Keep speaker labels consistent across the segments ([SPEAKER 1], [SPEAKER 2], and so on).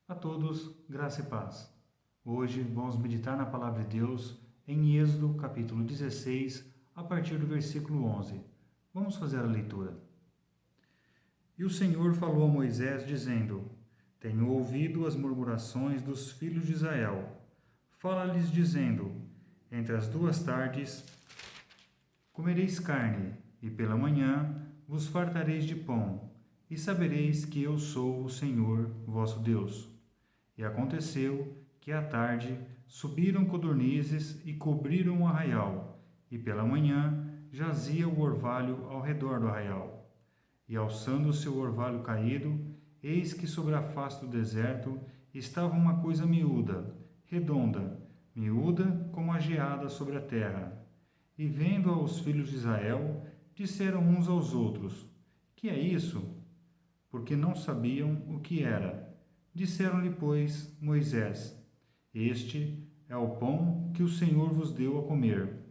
[SPEAKER 1] A todos, graça e paz. Hoje vamos meditar na Palavra de Deus em Êxodo, capítulo 16, a partir do versículo 11. Vamos fazer a leitura. E o Senhor falou a Moisés, dizendo: Tenho ouvido as murmurações dos filhos de Israel. Fala-lhes, dizendo: Entre as duas tardes comereis carne, e pela manhã vos fartareis de pão, e sabereis que eu sou o Senhor vosso Deus. E aconteceu que à tarde subiram codornizes e cobriram o arraial, e pela manhã jazia o orvalho ao redor do arraial. E alçando o seu orvalho caído, eis que sobre a face do deserto estava uma coisa miúda, redonda, miúda como a geada sobre a terra. E vendo-a os filhos de Israel, disseram uns aos outros: Que é isso? Porque não sabiam o que era. Disseram-lhe, pois, Moisés: Este é o pão que o Senhor vos deu a comer.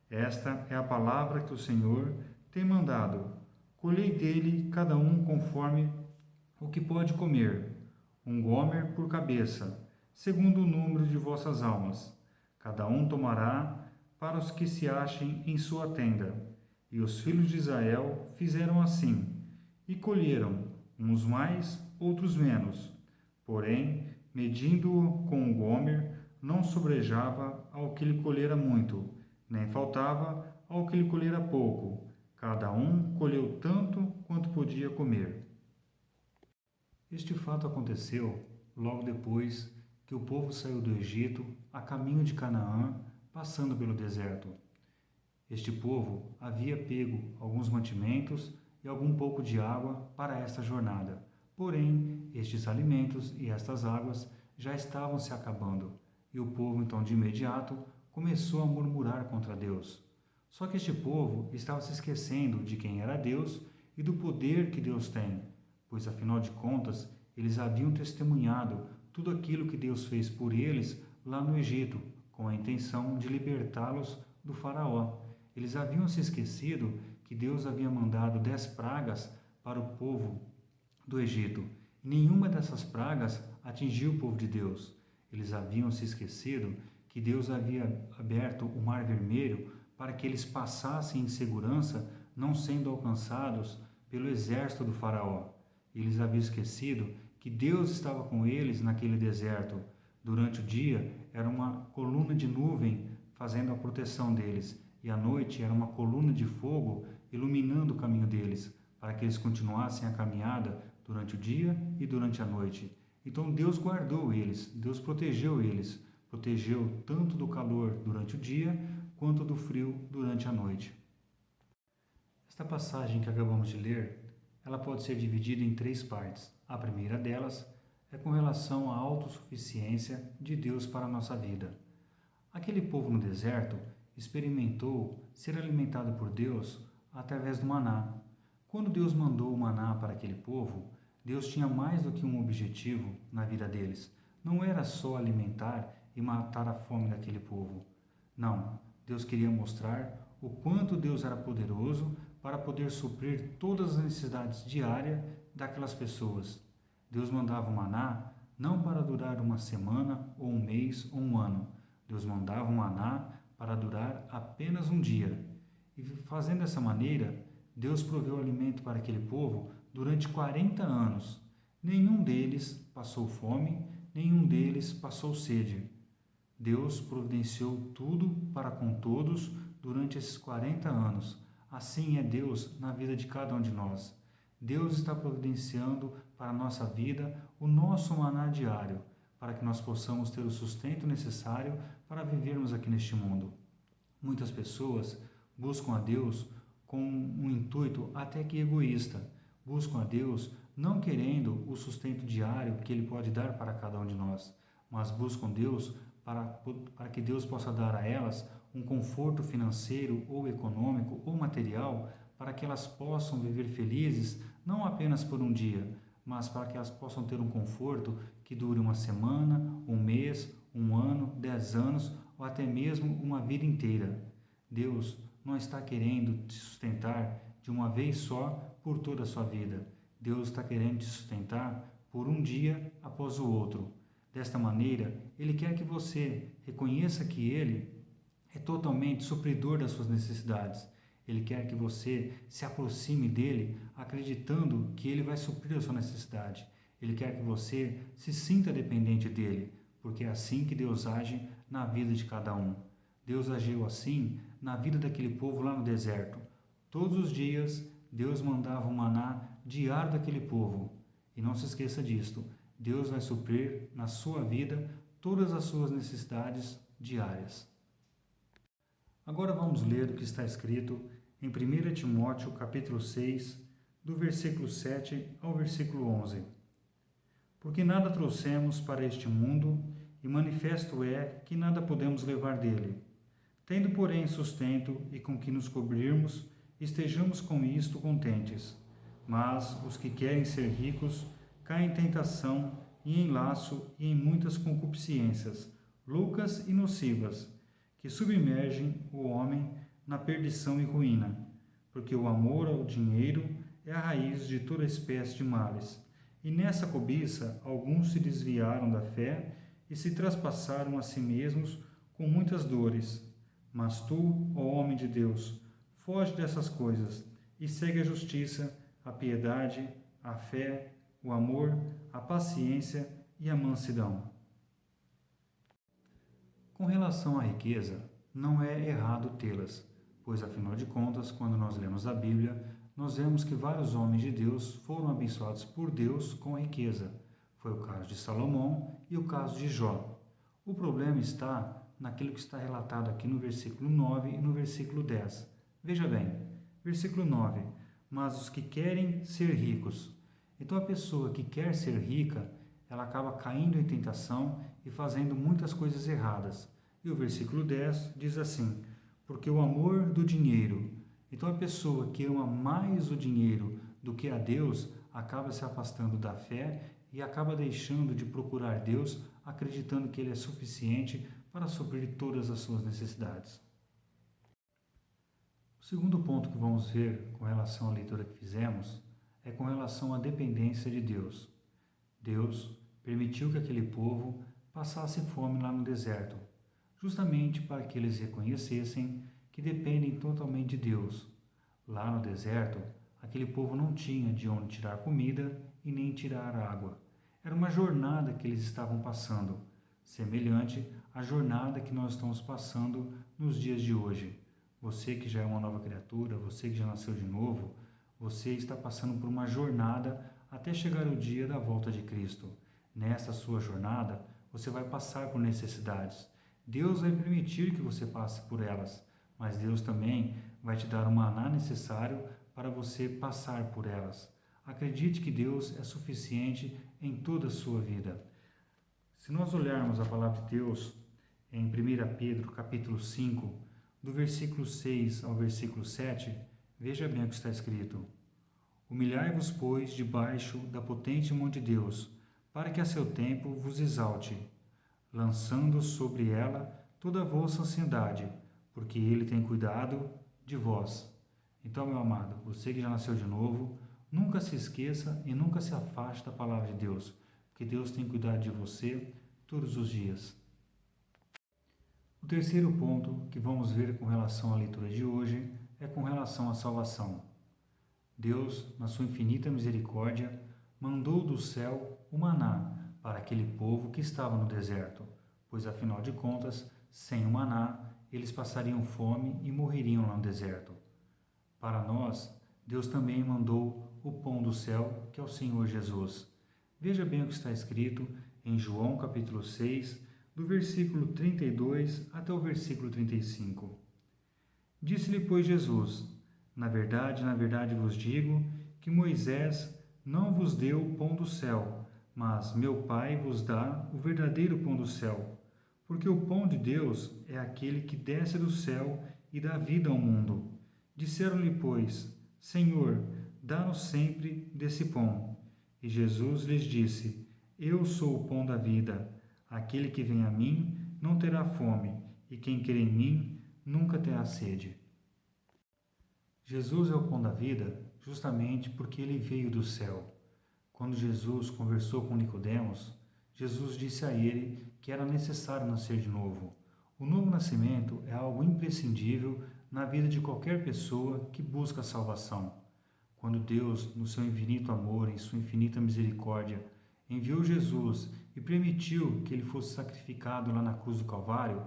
[SPEAKER 1] Esta é a palavra que o Senhor tem mandado. Colhei dele cada um conforme o que pode comer, um gomer por cabeça, segundo o número de vossas almas. Cada um tomará para os que se achem em sua tenda. E os filhos de Israel fizeram assim, e colheram, uns mais, outros menos. Porém, medindo-o com o gomer, não sobrejava ao que lhe colhera muito, nem faltava ao que lhe colhera pouco. Cada um colheu tanto quanto podia comer. Este fato aconteceu logo depois que o povo saiu do Egito a caminho de Canaã, passando pelo deserto. Este povo havia pego alguns mantimentos e algum pouco de água para esta jornada. Porém, estes alimentos e estas águas já estavam se acabando, e o povo então de imediato começou a murmurar contra Deus. Só que este povo estava se esquecendo de quem era Deus e do poder que Deus tem, pois afinal de contas eles haviam testemunhado tudo aquilo que Deus fez por eles lá no Egito, com a intenção de libertá-los do faraó. Eles haviam se esquecido que Deus havia mandado 10 pragas para o povo do Egito. E nenhuma dessas pragas atingiu o povo de Deus. Eles haviam se esquecido que Deus havia aberto o Mar Vermelho para que eles passassem em segurança, não sendo alcançados pelo exército do faraó. Eles haviam esquecido que Deus estava com eles naquele deserto. Durante o dia era uma coluna de nuvem fazendo a proteção deles, e à noite era uma coluna de fogo iluminando o caminho deles, para que eles continuassem a caminhada durante o dia e durante a noite. Então Deus guardou eles, Deus protegeu tanto do calor durante o dia, quanto do frio durante a noite. Esta passagem que acabamos de ler, ela pode ser dividida em 3 partes. A primeira delas é com relação à autossuficiência de Deus para a nossa vida. Aquele povo no deserto experimentou ser alimentado por Deus através do maná. Quando Deus mandou o maná para aquele povo, Deus tinha mais do que um objetivo na vida deles. Não era só alimentar e matar a fome daquele povo. Não, Deus queria mostrar o quanto Deus era poderoso para poder suprir todas as necessidades diárias daquelas pessoas. Deus mandava o maná não para durar uma semana, ou um mês, ou um ano. Deus mandava o maná para durar apenas um dia. E fazendo dessa maneira, Deus proveu alimento para aquele povo durante 40 anos. Nenhum deles passou fome, nenhum deles passou sede. Deus providenciou tudo para com todos durante esses 40 anos. Assim é Deus na vida de cada um de nós. Deus está providenciando para a nossa vida o nosso maná diário, para que nós possamos ter o sustento necessário para vivermos aqui neste mundo. Muitas pessoas buscam a Deus com um intuito até que egoísta. Buscam a Deus não querendo o sustento diário que Ele pode dar para cada um de nós, mas buscam Deus para que Deus possa dar a elas um conforto financeiro ou econômico ou material para que elas possam viver felizes não apenas por um dia, mas para que elas possam ter um conforto que dure uma semana, um mês, um ano, 10 anos ou até mesmo uma vida inteira. Deus não está querendo te sustentar de uma vez só por toda a sua vida. Deus está querendo te sustentar por um dia após o outro. Desta maneira, Ele quer que você reconheça que Ele é totalmente supridor das suas necessidades. Ele quer que você se aproxime dele acreditando que ele vai suprir a sua necessidade. Ele quer que você se sinta dependente dele, porque é assim que Deus age na vida de cada um. Deus agiu assim na vida daquele povo lá no deserto. Todos os dias, Deus mandava um maná diário daquele povo. E não se esqueça disto, Deus vai suprir na sua vida todas as suas necessidades diárias. Agora vamos ler o que está escrito em 1 Timóteo capítulo 6, do versículo 7 ao versículo 11. Porque nada trouxemos para este mundo, e manifesto é que nada podemos levar dele. Tendo, porém, sustento e com que nos cobrirmos, estejamos com isto contentes. Mas os que querem ser ricos caem em tentação e em laço e em muitas concupiscências, loucas e nocivas, que submergem o homem na perdição e ruína, porque o amor ao dinheiro é a raiz de toda espécie de males. E nessa cobiça alguns se desviaram da fé e se traspassaram a si mesmos com muitas dores. Mas tu, ó homem de Deus, foge dessas coisas e segue a justiça, a piedade, a fé, o amor, a paciência e a mansidão. Com relação à riqueza, não é errado tê-las, pois afinal de contas, quando nós lemos a Bíblia, nós vemos que vários homens de Deus foram abençoados por Deus com riqueza. Foi o caso de Salomão e o caso de Jó. O problema está naquilo que está relatado aqui no versículo 9 e no versículo 10. Veja bem, versículo 9, mas os que querem ser ricos. Então a pessoa que quer ser rica, ela acaba caindo em tentação e fazendo muitas coisas erradas. E o versículo 10 diz assim, porque o amor do dinheiro. Então a pessoa que ama mais o dinheiro do que a Deus, acaba se afastando da fé e acaba deixando de procurar Deus, acreditando que Ele é suficiente para suprir todas as suas necessidades. O segundo ponto que vamos ver com relação à leitura que fizemos é com relação à dependência de Deus. Deus permitiu que aquele povo passasse fome lá no deserto, justamente para que eles reconhecessem que dependem totalmente de Deus. Lá no deserto, aquele povo não tinha de onde tirar comida e nem tirar água. Era uma jornada que eles estavam passando, semelhante à jornada que nós estamos passando nos dias de hoje. Você que já é uma nova criatura, você que já nasceu de novo, você está passando por uma jornada até chegar o dia da volta de Cristo. Nessa sua jornada, você vai passar por necessidades. Deus vai permitir que você passe por elas, mas Deus também vai te dar o maná necessário para você passar por elas. Acredite que Deus é suficiente em toda a sua vida. Se nós olharmos a palavra de Deus em 1 Pedro capítulo 5, do versículo 6 ao versículo 7, veja bem o que está escrito. Humilhai-vos, pois, debaixo da potente mão de Deus, para que a seu tempo vos exalte, lançando sobre ela toda a vossa ansiedade, porque Ele tem cuidado de vós. Então, meu amado, você que já nasceu de novo, nunca se esqueça e nunca se afaste da palavra de Deus, porque Deus tem cuidado de você todos os dias. O terceiro ponto que vamos ver com relação à leitura de hoje é com relação à salvação. Deus, na sua infinita misericórdia, mandou do céu o maná para aquele povo que estava no deserto, pois afinal de contas, sem o maná, eles passariam fome e morreriam lá no deserto. Para nós, Deus também mandou o pão do céu, que é o Senhor Jesus. Veja bem o que está escrito em João capítulo 6, do versículo 32 até o versículo 35. Disse-lhe, pois, Jesus, na verdade vos digo que Moisés não vos deu o pão do céu, mas meu Pai vos dá o verdadeiro pão do céu. Porque o pão de Deus é aquele que desce do céu e dá vida ao mundo. Disseram-lhe, pois, Senhor, dá-nos sempre desse pão. E Jesus lhes disse, eu sou o pão da vida. Aquele que vem a mim não terá fome, e quem crê em mim nunca terá sede. Jesus é o pão da vida justamente porque ele veio do céu. Quando Jesus conversou com Nicodemos, Jesus disse a ele que era necessário nascer de novo. O novo nascimento é algo imprescindível na vida de qualquer pessoa que busca a salvação. Quando Deus, no seu infinito amor e em sua infinita misericórdia, enviou Jesus e permitiu que ele fosse sacrificado lá na cruz do Calvário,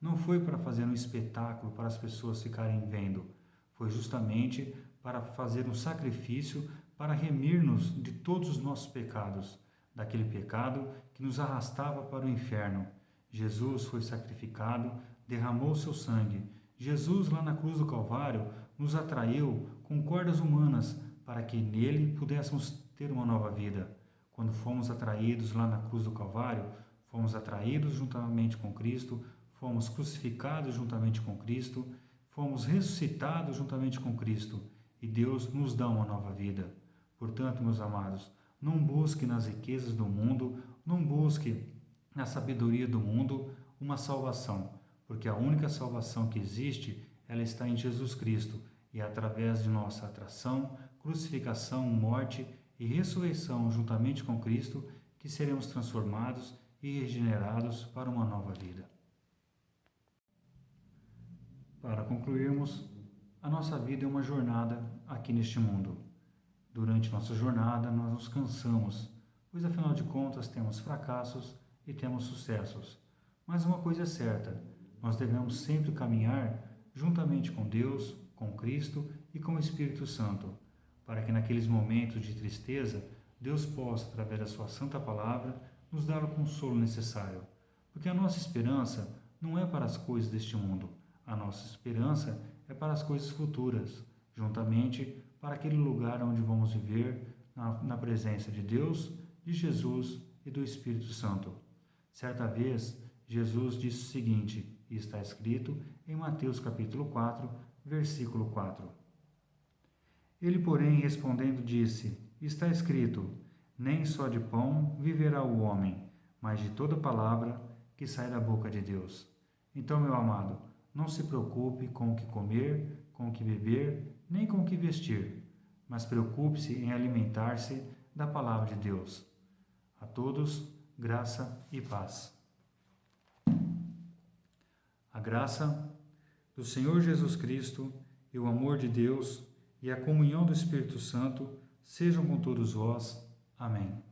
[SPEAKER 1] não foi para fazer um espetáculo para as pessoas ficarem vendo, foi justamente para fazer um sacrifício para remir-nos de todos os nossos pecados, daquele pecado que nos arrastava para o inferno. Jesus foi sacrificado, derramou seu sangue. Jesus, lá na cruz do Calvário, nos atraiu com cordas humanas para que nele pudéssemos ter uma nova vida. Quando fomos atraídos lá na cruz do Calvário, fomos atraídos juntamente com Cristo, fomos crucificados juntamente com Cristo, fomos ressuscitados juntamente com Cristo e Deus nos dá uma nova vida. Portanto, meus amados, não busque nas riquezas do mundo, não busque na sabedoria do mundo uma salvação, porque a única salvação que existe, ela está em Jesus Cristo e é através de nossa atração, crucificação, morte e ressurreição juntamente com Cristo que seremos transformados e regenerados para uma nova vida. Para concluirmos, a nossa vida é uma jornada aqui neste mundo. Durante nossa jornada, nós nos cansamos, pois afinal de contas temos fracassos e temos sucessos. Mas uma coisa é certa, nós devemos sempre caminhar juntamente com Deus, com Cristo e com o Espírito Santo, para que naqueles momentos de tristeza, Deus possa, através da sua santa palavra, nos dar o consolo necessário. Porque a nossa esperança não é para as coisas deste mundo, a nossa esperança é para as coisas futuras, juntamente para aquele lugar onde vamos viver na presença de Deus, de Jesus e do Espírito Santo. Certa vez, Jesus disse o seguinte, e está escrito em Mateus capítulo 4, versículo 4. Ele, porém, respondendo, disse, está escrito, nem só de pão viverá o homem, mas de toda palavra que sai da boca de Deus. Então, meu amado, não se preocupe com o que comer, com o que beber, nem com o que vestir, mas preocupe-se em alimentar-se da palavra de Deus. A todos, graça e paz. A graça do Senhor Jesus Cristo e o amor de Deus e a comunhão do Espírito Santo sejam com todos vós. Amém.